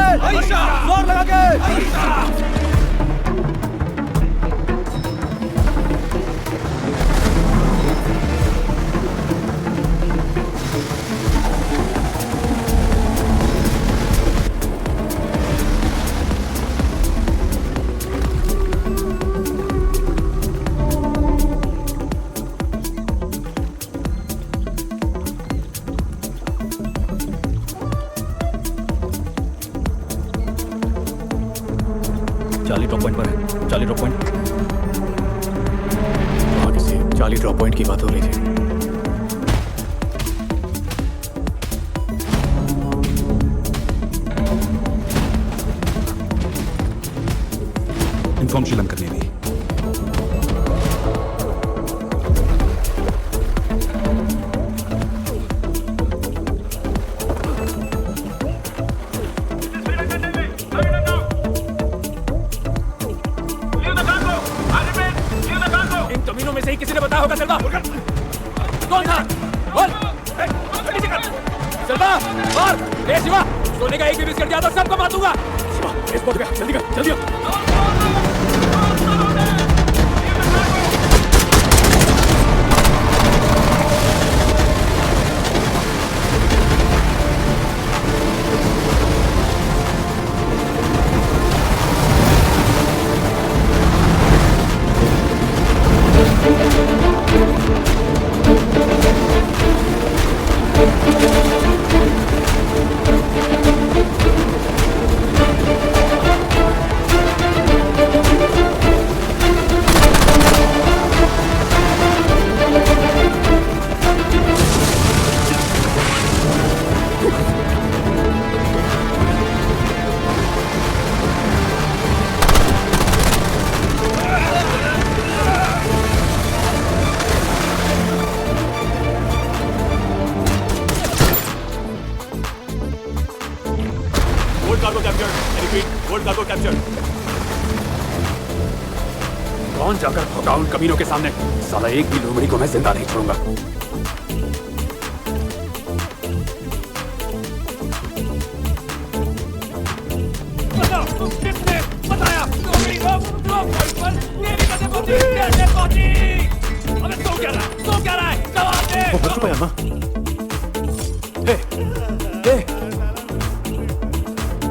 जोर लगा के। चार्ली ड्रॉप पॉइंट पर है। Charlie drop point. वहाँ किसी चार्ली ड्रॉप पॉइंट की बात हो रही थी। Inform Sri Lankan navy. किसी ने बताया होगा सेल्वा? कौन था? बोल! सेल्वा! और! ए शिवा! सोने का एक भी बिस्किट दिया तो सबको मार दूंगा! शिवा, केस पहुंच गया, जल्दी कर, जल्दी हो! कौन जाकर भगा उन कमीनों के सामने? साला एक भी लोमड़ी को मैं जिंदा नहीं छोड़ूंगा। किसने बताया? लोमड़ी कैसे पहुंची? अबे तो क्या रहा है? जवाब दे। वो मर चुका है अम्मा।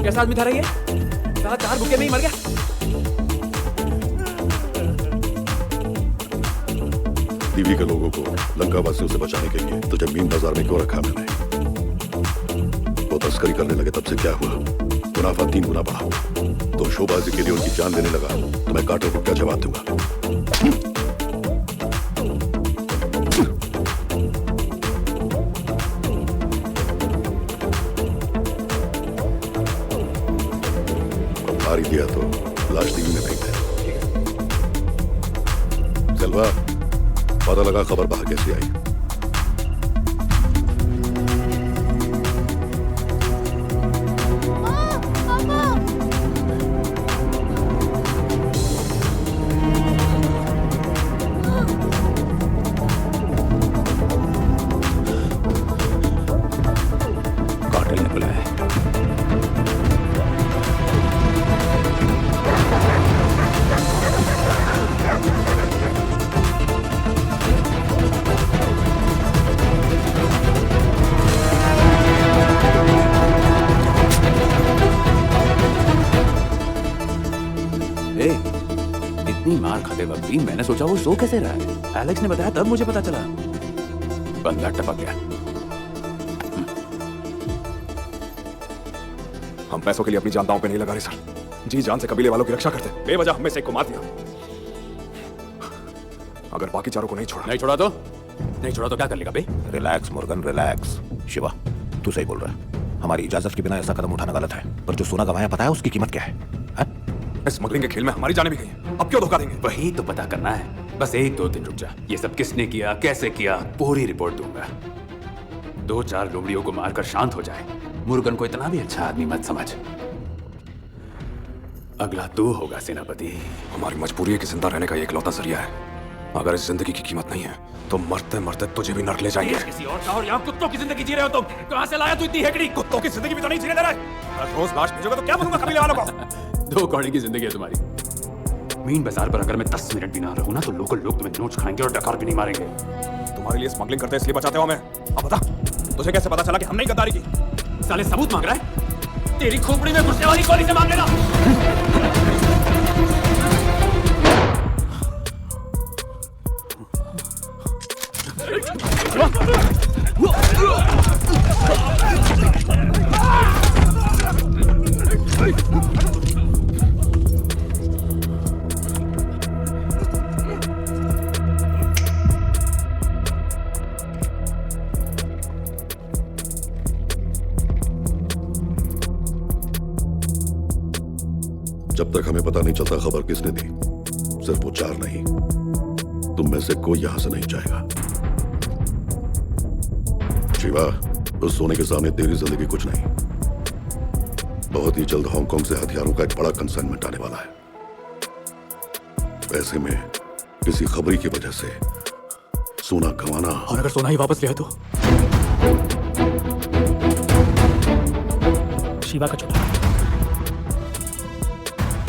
कैसा आदमी था रही है? साला 4 भूखे में ही मर गया। टीवी के लोगों को लंका वासियों से बचाने के लिए तो जमीन बाजार में क्यों रखा मैंने? वो तस्करी करने लगे तब से क्या हुआ? मुनाफा 3 गुना बढ़ा। तो शोबाजी के लिए उनकी जान लेने लगा तो मैं कांटों को क्या जवाब दूंगा? मार ही दिया तो लाश टीवी में नहीं थे। सेल्वा, पता लगा खबर बाहर कैसी आई? कार्टेल ने बुलाया है। इतनी मार खाते वक्त भी मैंने सोचा वो सो कैसे रहा है। एलेक्स ने बताया तब मुझे पता चला। बंदा टपक गया। हम पैसों के लिए अपनी जान दांव पे नहीं लगा रहे सर। जी जान से कबीले वालों की रक्षा करते, बेवजह हमें से एक को मार दिया। अगर बाकी चारों को नहीं छोड़ा तो क्या कर लेगा बे? Relax Murugan, relax. शिवा, तू सही बोल रहा है। हमारी इजाजत के बिना ऐसा कदम उठाना गलत है। पर जो सोना गंवाया पता है उसकी कीमत क्या है? स्मगलिंग के खेल में हमारी जाने भी गई हैं। अब क्यों धोखा देंगे? वही तो पता करना है। बस 1-2 दिन रुक जा। ये सब किसने किया, कैसे किया, पूरी रिपोर्ट दूंगा। 2-4 लोमड़ियों को मारकर शांत हो जाए। मुर्गन को इतना भी अच्छा आदमी मत समझ। अगला तू होगा सेनापति। हमारी मजबूरी है कि जिंदा रहने का एक लौता जरिया है। अगर इस जिंदगी की कीमत नहीं है तो मरते मरते तुझे भी नर्क ले जाएंगे। किसी और का और यहाँ कुत्तों की जिंदगी जी रहे हो तुम। कहाँ से लाया तू इतनी हेकड़ी? कुत्तों की जिंदगी भी तो नहीं जीने दे रहा है। हर रोज लाश भेजोगे तो क्या बनूंगा कबीले वालों को? 2 कौड़ी की जिंदगी है तुम्हारी। मीन बाजार पर अगर मैं 10 मिनट भी ना रहूं ना तो लोकल लोग तुम्हें नोच खाएंगे और डकार भी नहीं मारेंगे। तुम्हारे लिए स्मगलिंग करते इसलिए बचाते हो हमें। अब बता, तुझे कैसे पता चला कि हमने ही गद्दारी की? साले सबूत मांग रहा है? तेरी खोपड़ी में घुसने वाली गोली से मांग लेना। जब तक हमें पता नहीं चलता खबर किसने दी, सिर्फ वो 4 नहीं, तुम में से कोई यहां से नहीं जाएगा। शिवा, उस सोने के सामने तेरी जिंदगी कुछ नहीं। बहुत ही जल्द हांगकांग से हथियारों का एक बड़ा कंसाइनमेंट आने वाला है। ऐसे में किसी खबरी की वजह से सोना गंवाना, और अगर सोना ही वापस ले आए तो? शिवा का छोटा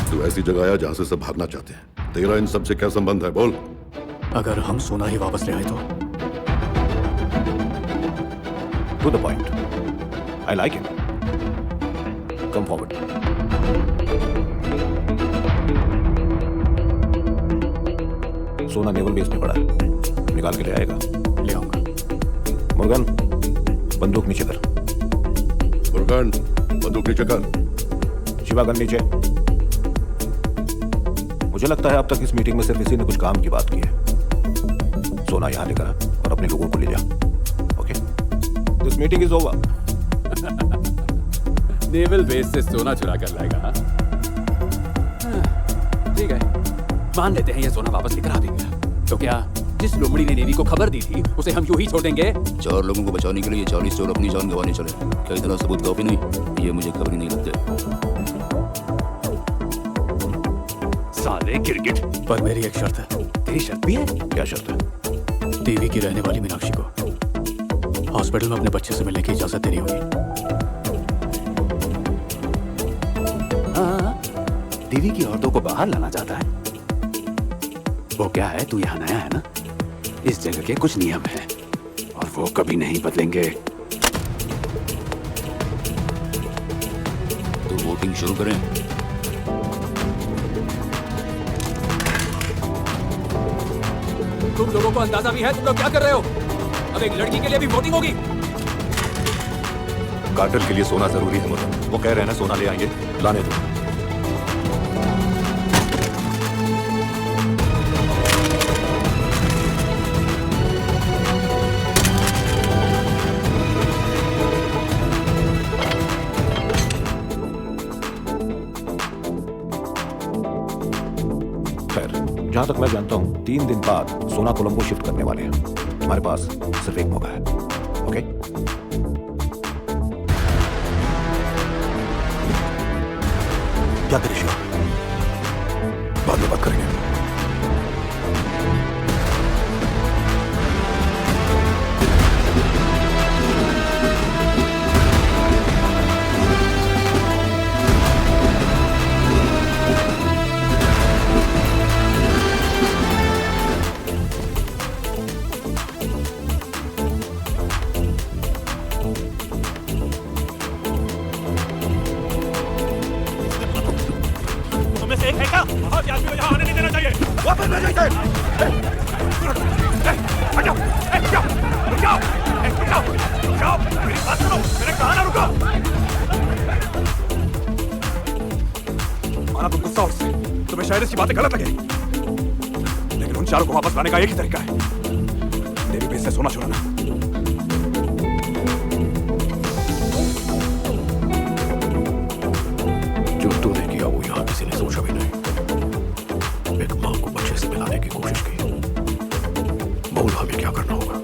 तू ऐसी जगह आया जहां से सब भागना चाहते हैं। तेरा इन सब से क्या संबंध है? बोल। अगर हम सोना ही वापस ले आए तो? To the point. I like it. Come forward. सोना नेवल बेस में पड़ा है, निकाल के ले आएगा। ले आऊंगा। मुर्गन, बंदूक नीचे कर। मुर्गन, बंदूक नीचे कर। शिवा, गन नीचे। मुझे लगता है अब तक इस मीटिंग में सिर्फ इसी ने कुछ काम की बात की है। सोना यहां लेकर आ और अपने लोगों को ले जा। Okay, this meeting is over. Naval base से सोना चुरा कर लाएगा? हाँ? ठीक है, मान लेते हैं ये सोना वापस लेकर आ भी गया, तो क्या जिस लोमड़ी ने नेवी को खबर दी थी उसे हम यूं ही छोड़ देंगे? 4 लोगों को बचाने के लिए 40 चोर अपनी जान गंवाने चले। क्या इतना सबूत काफी नहीं? ये मुझे खबर ही नहीं लगते। साले गिरगिट। पर मेरी एक शर्त है। तेरी शर्त भी है? क्या शर्त है? देवी की रहने वाली मीनाक्षी को हॉस्पिटल में अपने बच्चे से मिलने की इजाजत देनी होगी। हाँ, देवी की औरतों को बाहर लाना चाहता है। वो क्या है, तू यहाँ नया है ना? इस जगह के कुछ नियम हैं और वो कभी नहीं बदलेंगे। तो वोटिंग शुरू करें। तुम लोगों को अंदाजा भी है तुम लोग क्या कर रहे हो? अब एक लड़की के लिए भी वोटिंग होगी। कार्टेल के लिए सोना जरूरी है मुर्गन। वो कह रहे हैं ना सोना ले आएंगे, लाने दो। जहां तक मैं जानता हूं 3 दिन बाद सोना कोलंबो शिफ्ट करने वाले हैं। हमारे पास सिर्फ एक मौका है। ओके, क्या करें शिवा? बाद में बात करेंगे। माना तुम गुस्सा उससे, तुम्हें शायद इसकी बातें गलत लगे, लेकिन उन 4 को वापस लाने का एक ही तरीका है, देवी बेस से सोना चुराना। जो तूने किया वो यहाँ किसी ने सोचा भी नहीं। एक माँ को बच्चे से मिलाने की कोशिश की। बोल हमें क्या करना होगा?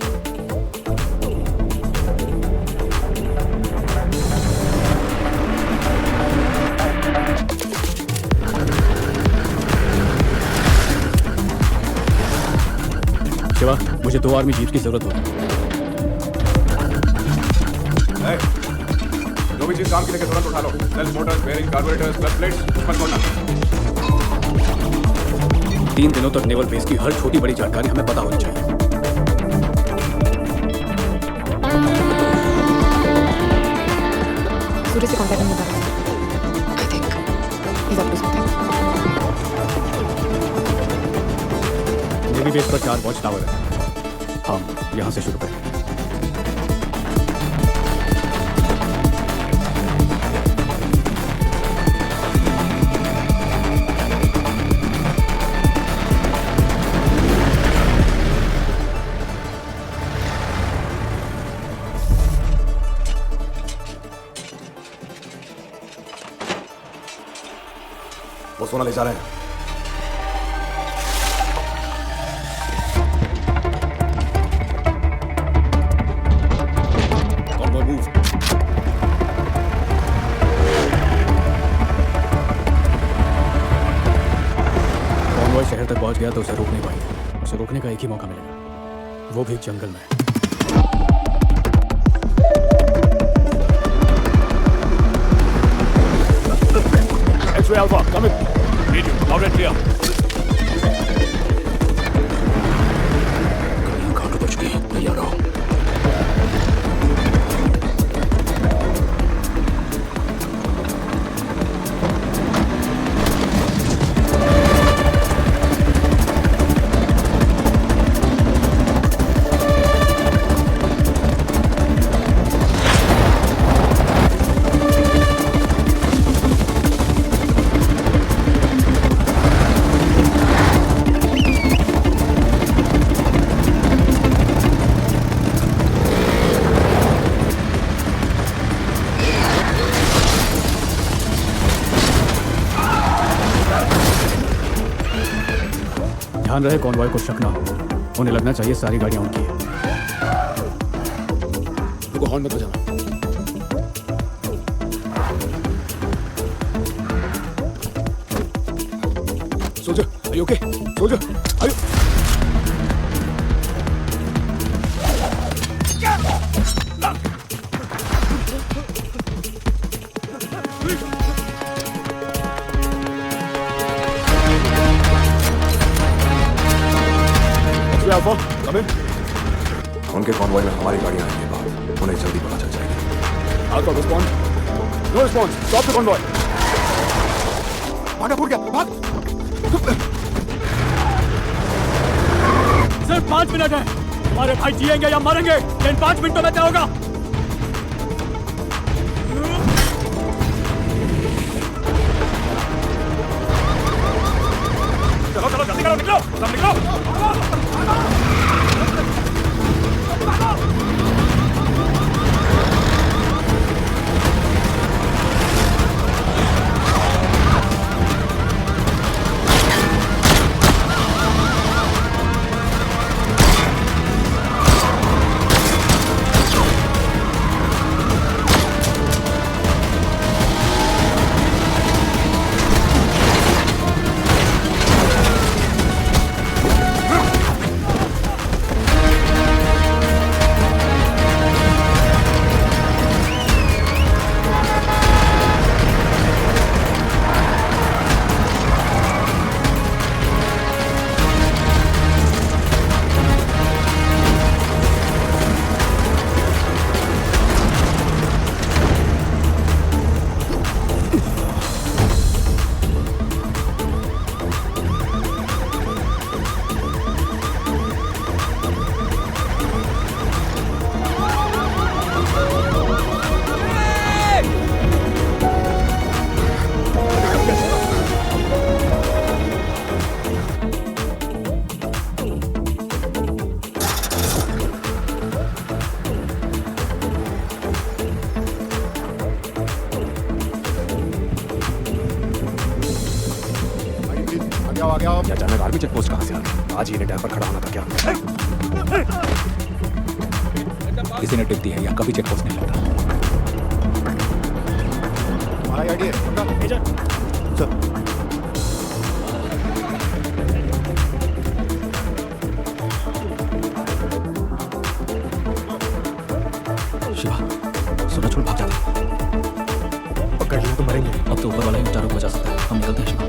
मुझे 2 आर्मी जीप की जरूरत होगी। ए, जो भी चीज काम की लेके तुरंत उठा लो। Cells, motors, bearing, carburettors, clutch plates, मत छोड़ना। 3 दिनों तक नेवल बेस की हर छोटी बड़ी जानकारी हमें पता होनी चाहिए। सूर्य से कांटेक्ट नहीं बता रहा। I think is up to something. Navy base पर 4 वॉच टावर है। हम यहाँ से शुरू करें। वो सोना ले जा रहे हैं। Convoy move. कॉन्वॉय शहर तक पहुंच गया तो उसे रोक नहीं पाएंगे। उसे रोकने का एक ही मौका मिलेगा, वो भी जंगल में। X-ray Alpha, come in. Read you, loud and clear. गाड़ियाँ कहाँ पे पहुँच गई? मैं आ रहा हूँ। ध्यान रहे कॉन्वॉय को शक ना हो। उन्हें लगना चाहिए सारी गाड़ियां उनकी हैं। देखो हॉर्न मत बजाना। Soldier, are you okay? Soldier, are you? X-ray Alpha, come in. उनके कॉन्वॉय में हमारी गाड़ियां आएंगी बाहर, उन्हें जल्दी पता चल जाएगी। Alpha, respond. No response. Stop the convoy. भागा, फूट गया, भाग. सिर्फ 5 मिनट है। हमारे भाई जिएंगे या मरेंगे, इन 5 मिनटों में तय होगा। चलो चलो जल्दी करो, निकलो, सब निकलो. क्या जाने आर्मी चेक पोस्ट कहाँ से आ गई? आज ही इन्हें डैम पर खड़ा होना था क्या? किसी ने टिप दी है, यहाँ कभी चेक पोस्ट नहीं लगता। हमारा आइडिया सर। और भाग जाता। पकड़ लिया तो मरेंगे। अब तो ऊपर वाला ही चारों को बचा सकता है। हम निकलते हैं शिवा।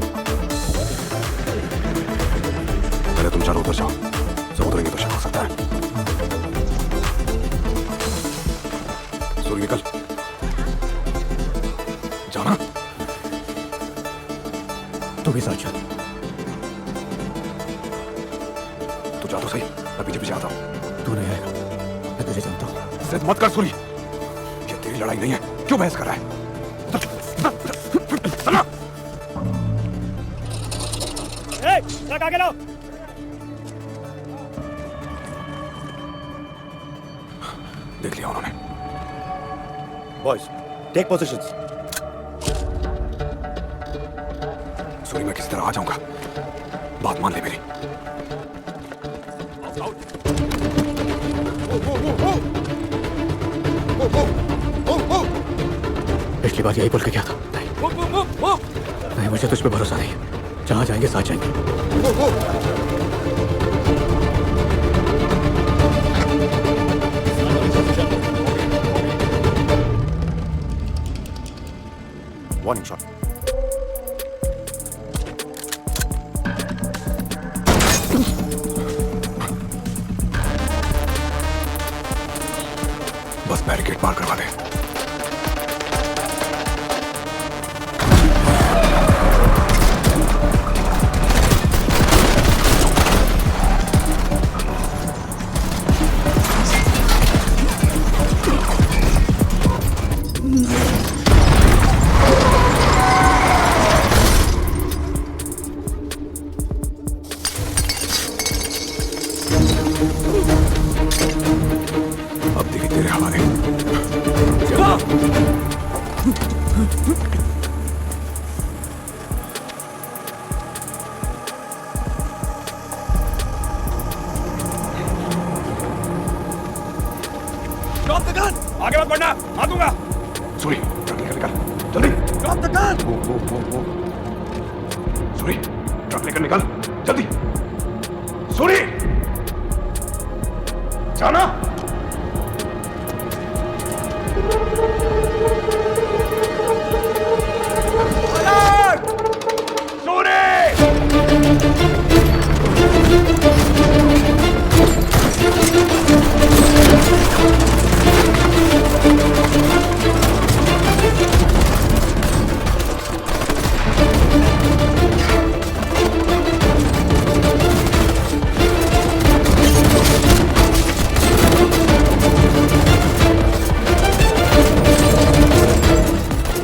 पहले तुम चारों उतर जाओ, सब उतरेंगे तो शक हो सकता है। सूर्य निकल, जाना। तू भी साथ चल। तू जा तो सही, मैं पीछे पीछे आता हूं। तू नहीं आएगा, मैं तुझे जानता हूँ। जिद मत कर सूर्य, ये तेरी लड़ाई नहीं है, क्यों बहस कर रहा है? चला। ट्रक आगे लाओ। देख लिया उन्होंने। Boys take positions. सूर्य मैं किसी तरह आ जाऊंगा, बात मान ले मेरी। पिछली बार यही बोल के क्या था? नहीं, मुझे तुझ पे भरोसा नहीं। जहां जाएंगे साथ जाएंगे। Warning shot. बस बैरिकेड पार करवा दे। अब देखिए तेरे हवाले। आगे मत बढ़ना, मार दूंगा। सूरी, ट्रक लेकर निकल, जल्दी। Drop the gun. Suri, truck लेकर निकल, जल्दी। सूरी, जाना।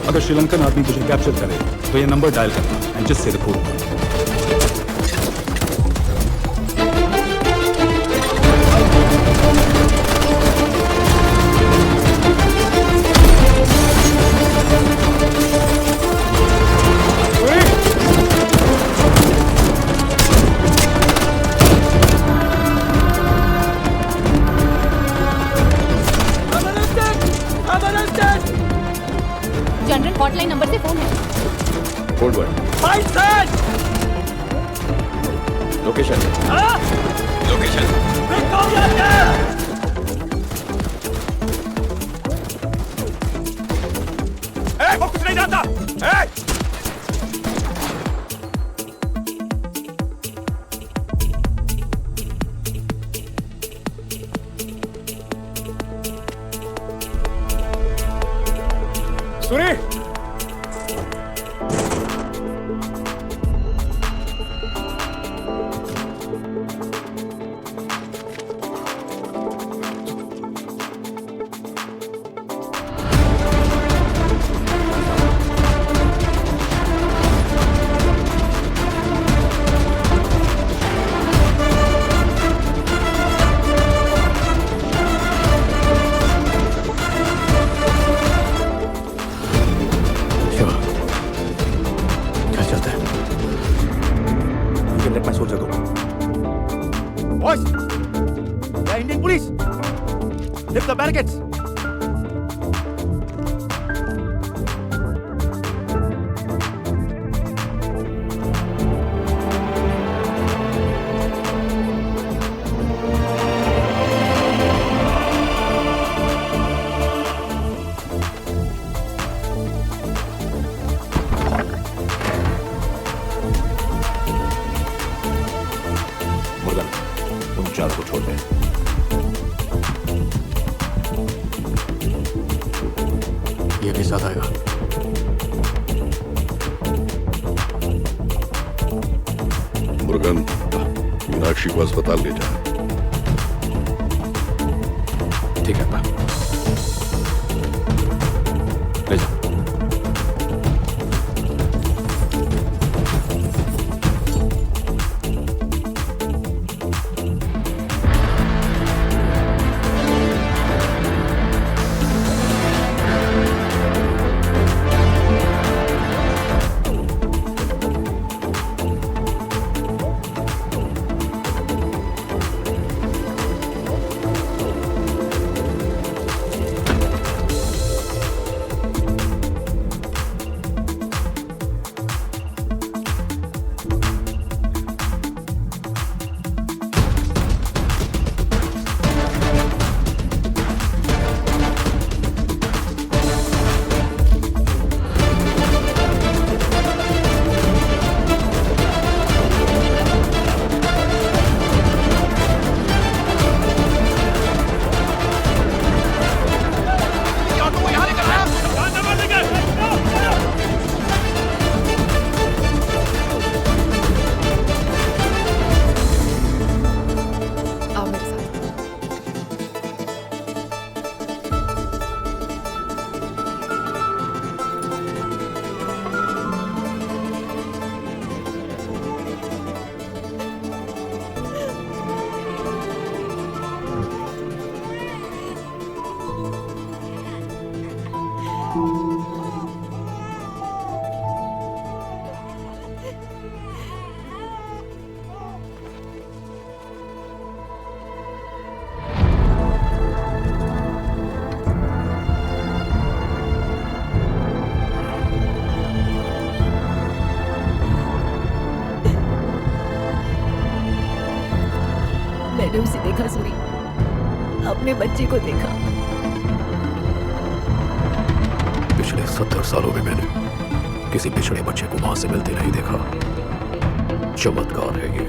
अगर श्रीलंकन आदमी तुझे कैप्चर करे तो ये नंबर डायल करना and just say the code. General hotline number से फोन है। Code word location. वो कुछ नहीं जानता। Suri, Boys, they are Indian police. Lift the barricades. ये भी साथ आएगा। मुरुगन, मीनाक्षी को अस्पताल ले जाए। ठीक है अब्बा, ले जाओ। आओ मेरे साथ। मैंने उसे देखा सूरी, अपने बच्चे को देखा। पिछले 70 सालों में मैंने किसी पिछड़े बच्चे को मां से मिलते नहीं देखा। चमत्कार है ये।